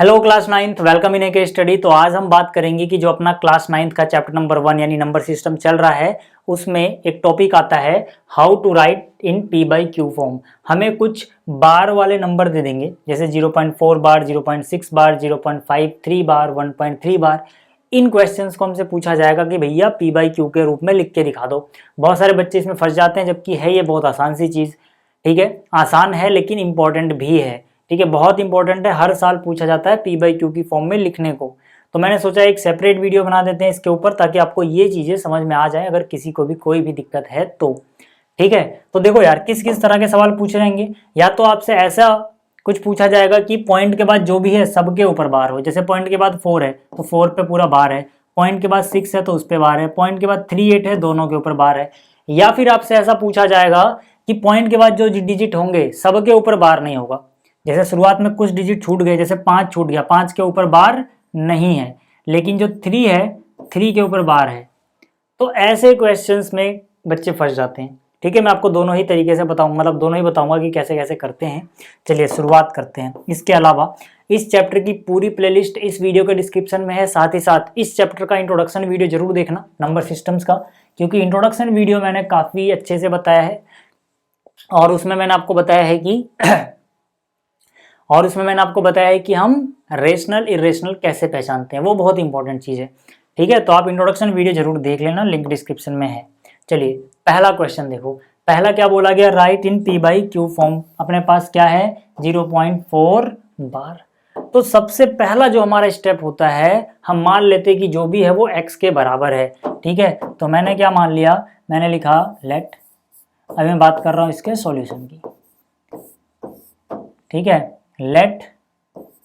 Hello class ninth, welcome in के study. तो आज हम बात करेंगे कि जो अपना क्लास नाइन्थ का चैप्टर नंबर 1 यानी नंबर सिस्टम चल रहा है, उसमें एक टॉपिक आता है how to write in p by q form. हमें कुछ बार वाले नंबर दे देंगे, जैसे 0.4 बार, 0.6 बार, 0.53 बार, 1.3 बार। इन क्वेश्चंस को हमसे पूछा जाएगा कि भैया पी बाई क्यू के रूप में लिख के दिखा दो। बहुत सारे बच्चे इसमें फंस जाते हैं, जबकि है ये बहुत आसान सी चीज़। ठीक है, आसान है लेकिन इंपॉर्टेंट भी है। ठीक है, बहुत इंपॉर्टेंट है, हर साल पूछा जाता है पी बाई क्यू की फॉर्म में लिखने को। तो मैंने सोचा एक सेपरेट वीडियो बना देते हैं इसके ऊपर, ताकि आपको ये चीज़ें समझ में आ जाए अगर किसी को भी कोई भी दिक्कत है तो। ठीक है, तो देखो यार, किस किस तरह के सवाल पूछे रहेंगे। या तो आपसे ऐसा कुछ पूछा जाएगा कि पॉइंट के बाद जो भी है सबके ऊपर बार हो। जैसे पॉइंट के बाद 4 है तो 4 पे पूरा बार है, पॉइंट के बाद 6 है तो उस पर बार है, पॉइंट के बाद 3 8 है दोनों के ऊपर बार है। या फिर आपसे ऐसा पूछा जाएगा कि पॉइंट के बाद जो डिजिट होंगे सबके ऊपर बार नहीं होगा। जैसे शुरुआत में कुछ डिजिट छूट गए, जैसे 5 छूट गया, 5 के ऊपर बार नहीं है, लेकिन जो 3 है 3 के ऊपर बार है। तो ऐसे क्वेश्चंस में बच्चे फंस जाते हैं। ठीक है, मैं आपको दोनों ही तरीके से बताऊंगा, मतलब दोनों ही बताऊंगा कि कैसे कैसे करते हैं। चलिए शुरुआत करते हैं। इसके अलावा इस चैप्टर की पूरी प्लेलिस्ट इस वीडियो के डिस्क्रिप्शन में है। साथ ही साथ इस चैप्टर का इंट्रोडक्शन वीडियो जरूर देखना, नंबर सिस्टम्स का, क्योंकि इंट्रोडक्शन वीडियो मैंने काफ़ी अच्छे से बताया है। और उसमें मैंने आपको बताया है कि हम रेशनल इरेशनल कैसे पहचानते हैं, वो बहुत इंपॉर्टेंट चीज़ है। ठीक है, तो आप इंट्रोडक्शन वीडियो जरूर देख लेना, लिंक डिस्क्रिप्शन में है। चलिए पहला क्वेश्चन देखो। पहला क्या बोला गया, right in p by q form. अपने पास क्या है, 0.4 बार। तो सबसे पहला जो हमारा स्टेप होता है, हम मान लेते हैं कि जो भी है वो x के बराबर है। ठीक है, तो मैंने क्या मान लिया, मैंने लिखा लेट, अभी मैं बात कर रहा हूँ इसके सॉल्यूशन की। ठीक है, let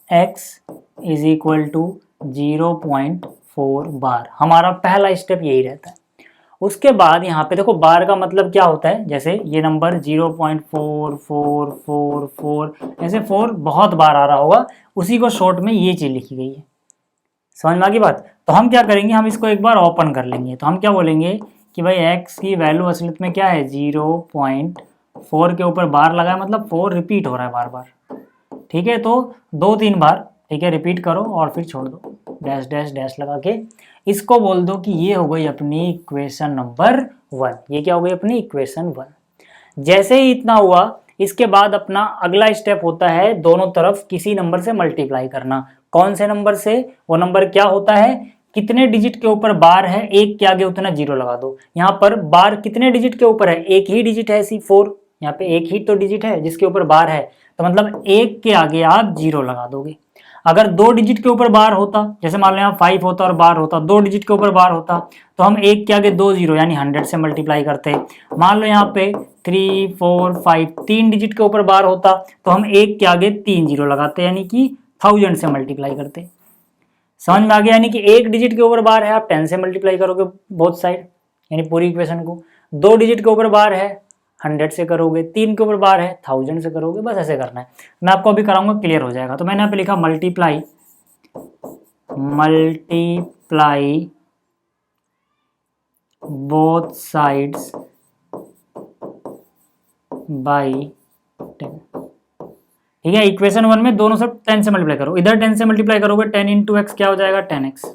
x is equal to 0.4 bar. हमारा पहला स्टेप यही रहता है। उसके बाद यहाँ पे देखो, बार का मतलब क्या होता है, जैसे ये नंबर 0.4444, ऐसे 4 बहुत बार आ रहा होगा, उसी को शॉर्ट में ये चीज़ लिखी गई है। समझ में आ गई बात। तो हम क्या करेंगे, हम इसको एक बार ओपन कर लेंगे। तो हम क्या बोलेंगे कि भाई x की वैल्यू असलियत में क्या है, 0.4 के ऊपर बार लगा है, मतलब 4 रिपीट हो रहा है बार बार। ठीक है, तो 2-3 बार, ठीक है, रिपीट करो और फिर छोड़ दो, डैश डैश डैश लगा के। इसको बोल दो कि ये हो गई अपनी इक्वेशन नंबर 1। ये क्या हो गई अपनी इक्वेशन 1। जैसे ही इतना हुआ, इसके बाद अपना अगला स्टेप होता है दोनों तरफ किसी नंबर से मल्टीप्लाई करना। कौन से नंबर से, वो नंबर क्या होता है, कितने डिजिट के ऊपर बार है, एक के आगे उतना जीरो लगा दो। यहाँ पर बार कितने डिजिट के ऊपर है, एक ही डिजिट है, C4। यहाँ पे एक ही तो डिजिट है जिसके ऊपर बार है, तो मतलब एक के आगे आप जीरो लगा दोगे। अगर 2 डिजिट के ऊपर बार होता, जैसे मान लो यहाँ 5 होता और बार होता, 2 डिजिट के ऊपर बार होता, तो हम एक के आगे 2 जीरो यानी 100 से मल्टीप्लाई करते। मान लो यहाँ पे 3 4 5 3 डिजिट के ऊपर बार होता, तो हम एक के आगे 3 जीरो लगाते, यानी कि 1000 से मल्टीप्लाई करते। समझ में आ गया, यानी कि एक डिजिट के ऊपर बार है, आप 10 से मल्टीप्लाई करोगे बोथ साइड, यानी पूरी इक्वेशन को। 2 डिजिट के ऊपर बार है, 100 से करोगे। 3 के ऊपर बार है, 1000 से करोगे। बस ऐसे करना है, मैं आपको अभी कराऊंगा, क्लियर हो जाएगा। तो मैंने यहाँ पे लिखा मल्टीप्लाई बोथ साइड्स बाई 10। ठीक है, इक्वेशन 1 में दोनों सब 10 से मल्टीप्लाई करो। इधर 10 से मल्टीप्लाई करोगे, 10 इंटू एक्स क्या हो जाएगा, 10x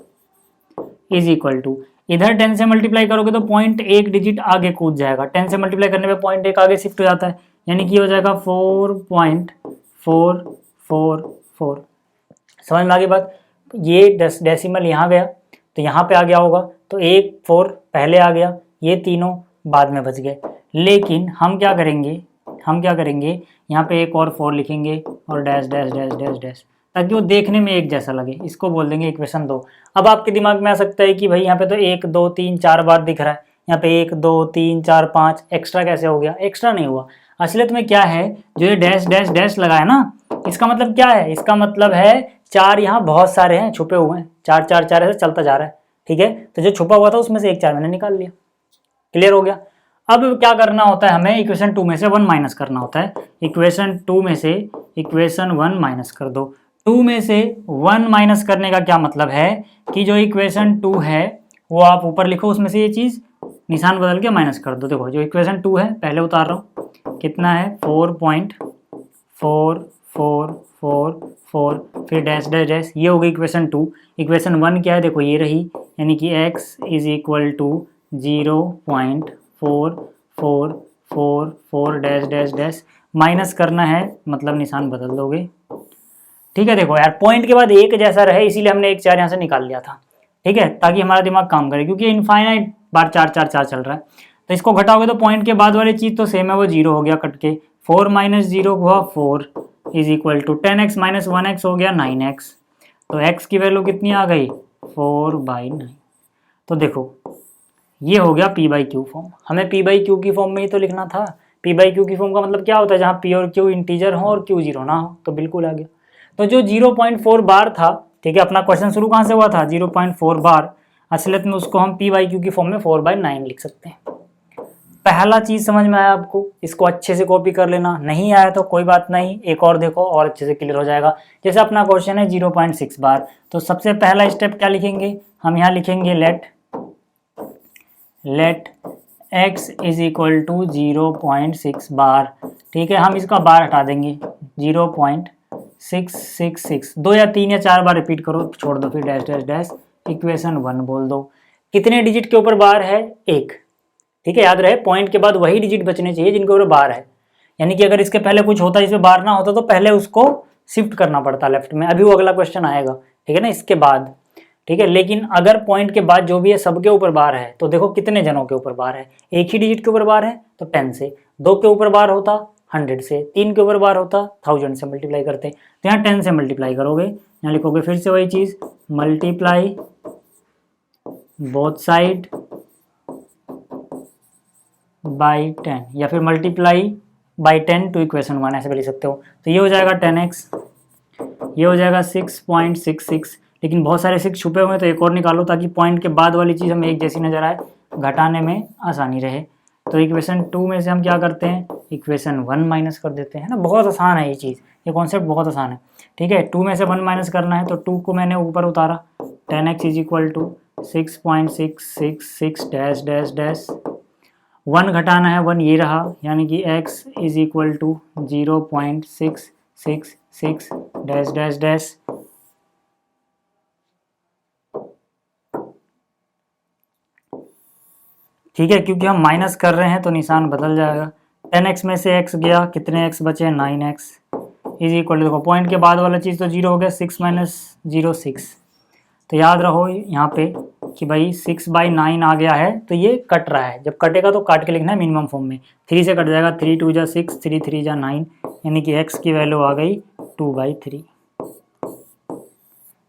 इज इक्वल टू, इधर 10 से मल्टीप्लाई करोगे तो पॉइंट एक डिजिट आगे कूद जाएगा। 10 से मल्टीप्लाई करने पे पॉइंट एक आगे शिफ्ट हो जाता है, यानी कि हो जाएगा 4.444। समझ में आ गई बात। ये डेसिमल यहाँ गया तो यहाँ पे आ गया होगा, तो एक 4 पहले आ गया, ये तीनों बाद में बच गए। लेकिन हम क्या करेंगे, यहाँ पे एक और 4 लिखेंगे और dash dash dash dash dash, ताकि वो देखने में एक जैसा लगे। इसको बोल देंगे इक्वेशन 2। अब आपके दिमाग में आ सकता है कि भाई यहाँ पे तो 1 2 3 4 बार दिख रहा है, यहाँ पे 1 2 3 4 5 एक्स्ट्रा कैसे हो गया। एक्स्ट्रा नहीं हुआ, असलियत में क्या है, जो ये डैश डैश डैश लगा है ना, इसका मतलब क्या है, इसका मतलब है 4 यहाँ बहुत सारे हैं, छुपे हुए हैं, 4 4 4 ऐसे चलता जा रहा है। ठीक है, तो जो छुपा हुआ था उसमें से एक 4 मैंने निकाल लिया, क्लियर हो गया। अब क्या करना होता है, हमें इक्वेशन 2 में से 1 माइनस करना होता है। इक्वेशन 2 में से इक्वेशन 1 माइनस कर दो। 2 में से 1 माइनस करने का क्या मतलब है कि जो इक्वेशन 2 है वो आप ऊपर लिखो, उसमें से ये चीज़ निशान बदल के माइनस कर दो। देखो जो इक्वेशन 2 है, पहले उतार रहा हूँ, कितना है, 4 4 फिर डैश डैश डैश, ये हो गई इक्वेशन 2। इक्वेशन 1 क्या है देखो ये रही, यानी कि x is equal to 0.4444 dash dash dash, minus करना है मतलब निशान बदल दोगे। ठीक है, देखो यार पॉइंट के बाद एक जैसा रहे इसीलिए हमने एक 4 यहाँ से निकाल लिया था। ठीक है, ताकि हमारा दिमाग काम करे, क्योंकि इनफाइनाइट बार 4 4 4 चल रहा है। तो इसको घटाओगे तो पॉइंट के बाद वाली चीज़ तो सेम है, वो 0 हो गया कट के, 4 माइनस 0 हुआ 4 is equal to 10x minus 1x हो गया 9x। तो x की वैल्यू कितनी आ गई 4/9। तो देखो ये हो गया p बाई क्यू फॉर्म। हमें p बाई क्यू की फॉर्म में ही तो लिखना था। p बाई क्यू की फॉर्म का मतलब क्या होता है, जहाँ p और q इंटीजर हो और q 0 ना हो, तो बिल्कुल आ गया। तो जो 0.4 बार था, ठीक है, अपना क्वेश्चन शुरू कहाँ से हुआ था 0.4 बार, असलियत में उसको हम p बाई क्यू की फॉर्म में 4/9 लिख सकते हैं। पहला चीज समझ में आया आपको, इसको अच्छे से कॉपी कर लेना, नहीं आया तो कोई बात नहीं, एक और देखो और अच्छे से क्लियर हो जाएगा। जैसे अपना क्वेश्चन है 0.6 बार, तो सबसे पहला स्टेप क्या लिखेंगे, हम यहाँ लिखेंगे let x is equal to 0.6 bar. ठीक है, हम इसका बार हटा देंगे 0.666, 2 या 3 या 4 बार रिपीट करो, छोड़ दो, फिर डैश डैश डैश इक्वेशन 1 बोल दो। कितने डिजिट के ऊपर बार है, 1। ठीक है, याद रहे पॉइंट के बाद वही डिजिट बचने चाहिए जिनके ऊपर बार है, यानी कि अगर इसके पहले कुछ होता जिसमें बार ना होता तो पहले उसको शिफ्ट करना पड़ता लेफ्ट में, अभी वो अगला क्वेश्चन आएगा। ठीक है ना, इसके बाद। ठीक है, लेकिन अगर पॉइंट के बाद जो भी है सबके ऊपर बार है, तो देखो कितने जनों के ऊपर बार है, एक ही डिजिट के ऊपर बार है तो 10 से, 2 के ऊपर बार होता 100 से, 3 के ऊपर बार होता 1000 से मल्टीप्लाई करते, तो यहाँ 10 से मल्टीप्लाई करोगे, यहाँ लिखोगे फिर से वही चीज, मल्टीप्लाई बोथ साइड बाई 10, या फिर मल्टीप्लाई बाई 10 टू इक्वेशन 1, ऐसे भी लिख सकते हो। तो ये हो जाएगा 10x, ये हो जाएगा 6.66, लेकिन बहुत सारे 6 छुपे हुए हैं तो एक और निकालो ताकि पॉइंट के बाद वाली चीज़ हमें एक जैसी नजर आए, घटाने में आसानी रहे। तो इक्वेशन 2 में से हम क्या करते हैं, इक्वेशन 1 माइनस कर देते हैं ना, बहुत आसान है ये चीज़, ये कॉन्सेप्ट बहुत आसान है। ठीक है, 2 में से 1 माइनस करना है, तो 2 को मैंने ऊपर उतारा, 10x is equal to 6.666 dash dash dash, 1 घटाना है 1, ये रहा, यानी कि x is equal to 0.666 dash dash dash. ठीक है, क्योंकि हम माइनस कर रहे हैं तो निशान बदल जाएगा, 10x में से x गया, कितने x बचे 9x इज इक्वल टू, देखो पॉइंट के बाद वाला चीज़ तो 0 हो गया, 6 माइनस 0 6। तो याद रहो यहाँ पे कि भाई 6/9 आ गया है, तो ये कट रहा है, जब कटेगा तो काट के लिखना है मिनिमम फॉर्म में, 3 से कट जाएगा, 3 2 जा 6, 3 3 जा 9, यानी कि x की वैल्यू आ गई 2/3।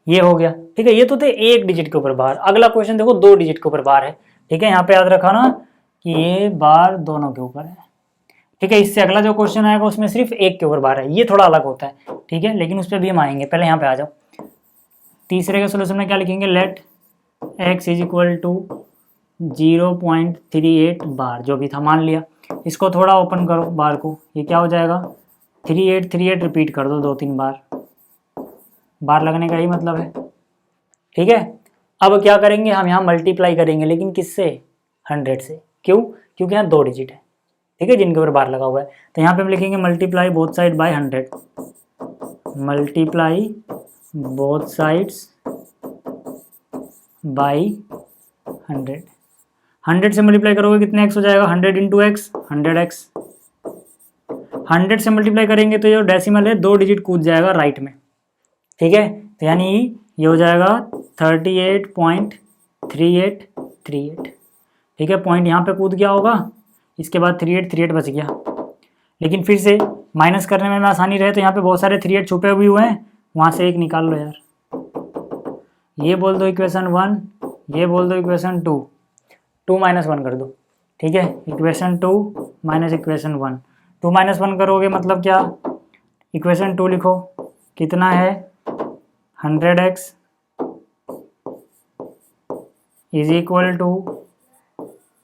ये हो गया। ठीक है, ये तो थे एक डिजिट के ऊपर बार। अगला क्वेश्चन देखो 2 डिजिट के ऊपर बार है। ठीक है, यहाँ पे याद रखा ना कि ये बार दोनों के ऊपर है। ठीक है, इससे अगला जो क्वेश्चन आएगा उसमें सिर्फ एक के ऊपर बार है, ये थोड़ा अलग होता है। ठीक है, लेकिन उस पर भी हम आएंगे, पहले यहाँ पे आ जाओ। तीसरे के सोल्यूशन में क्या लिखेंगे, let x is equal to 0.38 bar, जो भी था मान लिया। इसको थोड़ा ओपन करो बार को, ये क्या हो जाएगा 3838, रिपीट कर दो 2-3 बार, बार लगने का ही मतलब है। ठीक है, अब क्या करेंगे, हम यहाँ मल्टीप्लाई करेंगे, लेकिन किससे 100 से, क्यों, क्योंकि यहाँ 2 डिजिट है। ठीक है, जिनके ऊपर बार लगा हुआ है, तो यहाँ पे हम लिखेंगे multiply both side by 100, multiply both sides by 100। 100 से मल्टीप्लाई करोगे कितने x हो जाएगा, 100 इंटू एक्स 100x। 100 से मल्टीप्लाई करेंगे तो ये डेसिमल है 2 डिजिट कूद जाएगा राइट में। ठीक है, तो यानी ये हो जाएगा 38.3838। ठीक है, पॉइंट यहाँ पे कूद गया होगा, इसके बाद 3838 बच गया, लेकिन फिर से माइनस करने में आसानी रहे तो यहाँ पे बहुत सारे 38 छुपे हुए हैं, वहाँ से एक निकाल लो यार। ये बोल दो इक्वेशन 1, ये बोल दो इक्वेशन 2, 2 माइनस 1 कर दो। ठीक है, इक्वेशन 2 माइनस इक्वेशन 1, 2 माइनस 1 करोगे मतलब क्या, इक्वेशन 2 लिखो, कितना है 100x is equal to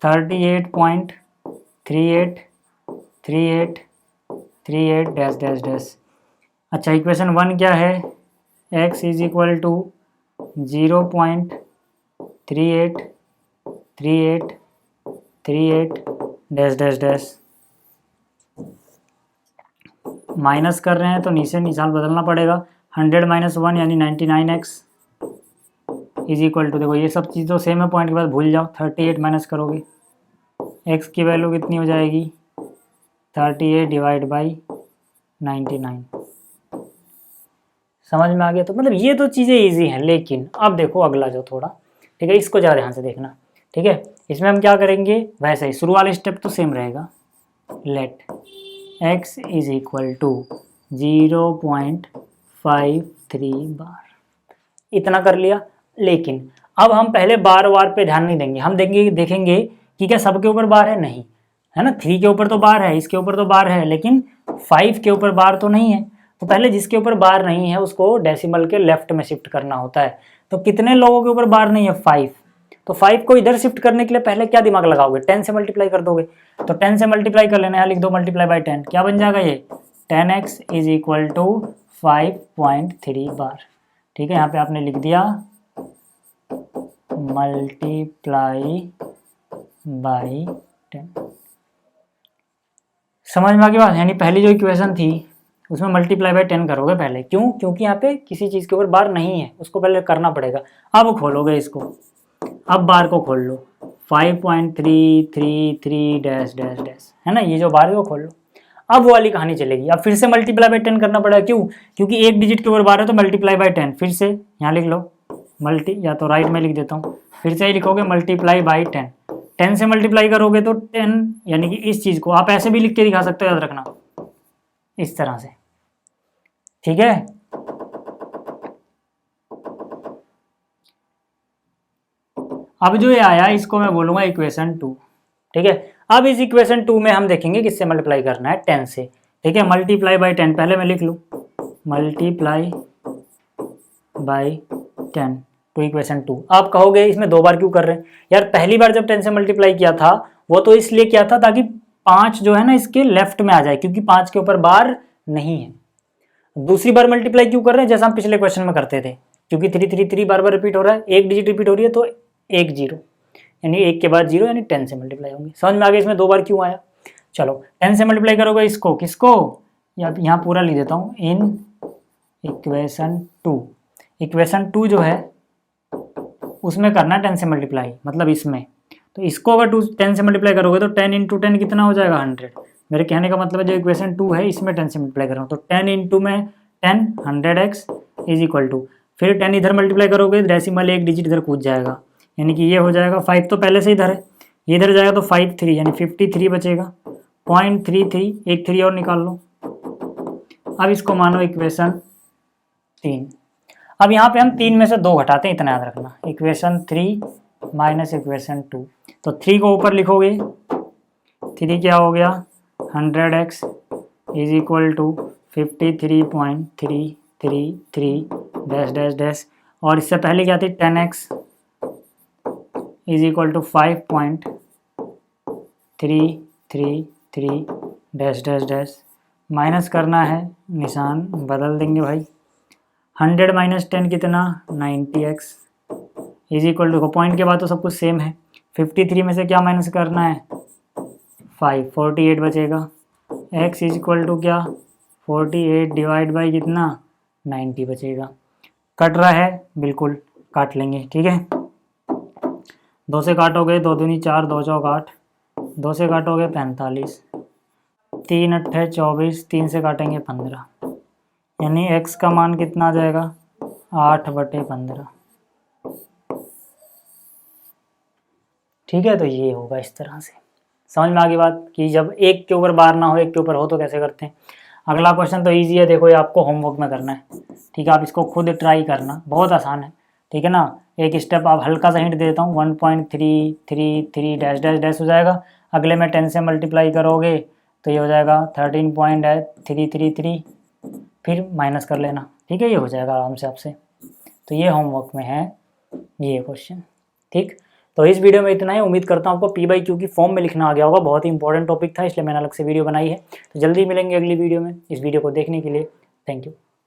38.383838 dash dash dash. अच्छा, इक्वेशन 1 क्या है, x is equal to 0.383838 dash dash dash. Minus कर रहे हैं तो नीचे निशान बदलना पड़ेगा। 100 - 1 यानी 99x इज इक्वल टू, देखो ये सब चीज़ तो सेम है, पॉइंट के बाद भूल जाओ। 38 माइनस करोगे, x की वैल्यू कितनी हो जाएगी 38 डिवाइड बाई 99। समझ में आ गया? तो मतलब ये तो चीज़ें इजी हैं, लेकिन अब देखो अगला जो थोड़ा, ठीक है, इसको ज़्यादा ध्यान से देखना। ठीक है, इसमें हम क्या करेंगे, वैसे ही शुरू वाला स्टेप तो सेम रहेगा। Let x is equal to 0.53 bar, इतना कर लिया। लेकिन अब हम पहले बार वार पे ध्यान नहीं देंगे, हम देखेंगे कि क्या सबके ऊपर बार है, नहीं है ना। 3 के ऊपर तो बार है, इसके ऊपर तो बार है, लेकिन 5 के ऊपर बार तो नहीं है। तो पहले जिसके ऊपर बार नहीं है उसको डेसिमल के लेफ्ट में शिफ्ट करना होता है। तो कितने लोगों के ऊपर बार नहीं है 5, तो 5 को इधर शिफ्ट करने के लिए पहले क्या दिमाग लगाओगे, 10 से मल्टीप्लाई कर दोगे। तो 10 से मल्टीप्लाई कर लेना, यहाँ लिख दो मल्टीप्लाई बाई 10, क्या बन जाएगा ये 10x इज इक्वल टू 5.3 बार। ठीक है, यहाँ पे आपने लिख दिया मल्टीप्लाई बाई 10। समझ में आ गई बात? यानी पहली जो इक्वेशन थी उसमें मल्टीप्लाई बाई 10 करोगे पहले, क्यों? क्योंकि यहाँ पे किसी चीज़ के ऊपर बार नहीं है, उसको पहले करना पड़ेगा। अब खोलोगे इसको, अब बार को खोल लो 5.333 डैश डैश डैश, है ना, ये जो बार है वो खोल लो। अब वो वाली कहानी चलेगी। अब फिर से मल्टीप्लाई बाई 10 करना पड़ेगा, क्यों? क्योंकि एक डिजिट के ऊपर बार है तो मल्टीप्लाई बाई 10। फिर से यहाँ लिख लो या तो राइट में लिख देता हूँ, फिर से ही लिखोगे मल्टीप्लाई बाई 10। 10 से मल्टीप्लाई करोगे तो 10, यानी कि इस चीज़ को आप ऐसे भी लिख के दिखा सकते हो, याद रखना, इस तरह से। ठीक है, अब जो ये आया इसको मैं बोलूँगा इक्वेशन 2। ठीक है, अब इस इक्वेशन 2 में हम देखेंगे किससे मल्टीप्लाई करना है, 10 से। ठीक है, मल्टीप्लाई बाई 10 पहले मैं लिख लूँ, मल्टीप्लाई बाई 10 टू इक्वेशन 2। आप कहोगे इसमें 2 बार क्यों कर रहे हैं यार? पहली बार जब 10 से मल्टीप्लाई किया था वो तो इसलिए किया था ताकि 5 जो है ना इसके लेफ्ट में आ जाए, क्योंकि 5 के ऊपर बार नहीं है। दूसरी बार मल्टीप्लाई क्यों कर रहे हैं, जैसा हम पिछले क्वेश्चन में करते थे, क्योंकि 333 बार बार रिपीट हो रहा है, एक डिजिट रिपीट हो रही है तो एक जीरो, यानी एक के बाद जीरो, यानी 10 से मल्टीप्लाई होंगे। समझ में आ गया इसमें 2 बार क्यों आया? चलो 10 से मल्टीप्लाई करोगे इसको, किसको, या यहाँ पूरा लिख देता हूँ, इन इक्वेशन 2। इक्वेशन 2 जो है उसमें करना है 10 से मल्टीप्लाई, मतलब इसमें। तो इसको अगर 10 से मल्टीप्लाई करोगे तो 10 × 10 कितना हो जाएगा 100। मेरे कहने का मतलब है जो इक्वेशन 2 है इसमें 10 से मल्टीप्लाई कर रहा हूँ, तो 10 × में 10 100x इज इक्वल टू, फिर 10 इधर मल्टीप्लाई करोगे डेसिमल एक डिजिट इधर कूद जाएगा, यानी कि ये हो जाएगा 5 तो पहले से इधर है, ये इधर जाएगा तो 53 यानी 53 बचेगा। 0.33 एक 3 और निकाल लो। अब इसको मानो इक्वेशन 3। अब यहाँ पे हम 3 में से 2 घटाते हैं, इतना याद रखना, इक्वेशन 3 माइनस इक्वेशन 2। तो 3 को ऊपर लिखोगे, 3 क्या हो गया 100x is equal to 53.333 dash dash dash, और इससे पहले क्या थी 10x is equal to 5.333 dash dash dash. Minus करना है, निशान बदल देंगे भाई। 100 - 10 कितना 90x is equal to, point के बाद तो सब कुछ सेम है, 53 में से क्या माइनस करना है 5, 48 बचेगा। x इज इक्वल टू क्या 48 डिवाइड बाई कितना 90 बचेगा। कट रहा है, बिल्कुल काट लेंगे। ठीक है, 2 से काटोगे 2 दूनी 4, 2 चौक 8, 2 से काटोगे 45, 3 अट्ठे 24, 3 से काटेंगे 15, यानी x का मान कितना आ जाएगा 8/15। ठीक है, तो ये होगा इस तरह से। समझ में आ गई बात कि जब एक के ऊपर बार ना हो, एक के ऊपर हो तो कैसे करते हैं। अगला क्वेश्चन तो इजी है, देखो ये आपको होमवर्क में करना है। ठीक है, आप इसको खुद ट्राई करना, बहुत आसान है। ठीक है ना, एक स्टेप आप हल्का सा हिंट दे देता हूँ, 1.333 डैश डैश डैश हो जाएगा। अगले में 10 से मल्टीप्लाई करोगे तो ये हो जाएगा 13.333, फिर माइनस कर लेना। ठीक है, ये हो जाएगा आराम से आपसे। तो ये होमवर्क में है ये क्वेश्चन। ठीक, तो इस वीडियो में इतना ही। उम्मीद करता हूँ आपको P/Q की फॉर्म में लिखना आ गया होगा। बहुत ही इंपॉर्टेंट टॉपिक था, इसलिए मैंने अलग से वीडियो बनाई है। तो जल्दी मिलेंगे अगली वीडियो में। इस वीडियो को देखने के लिए थैंक यू।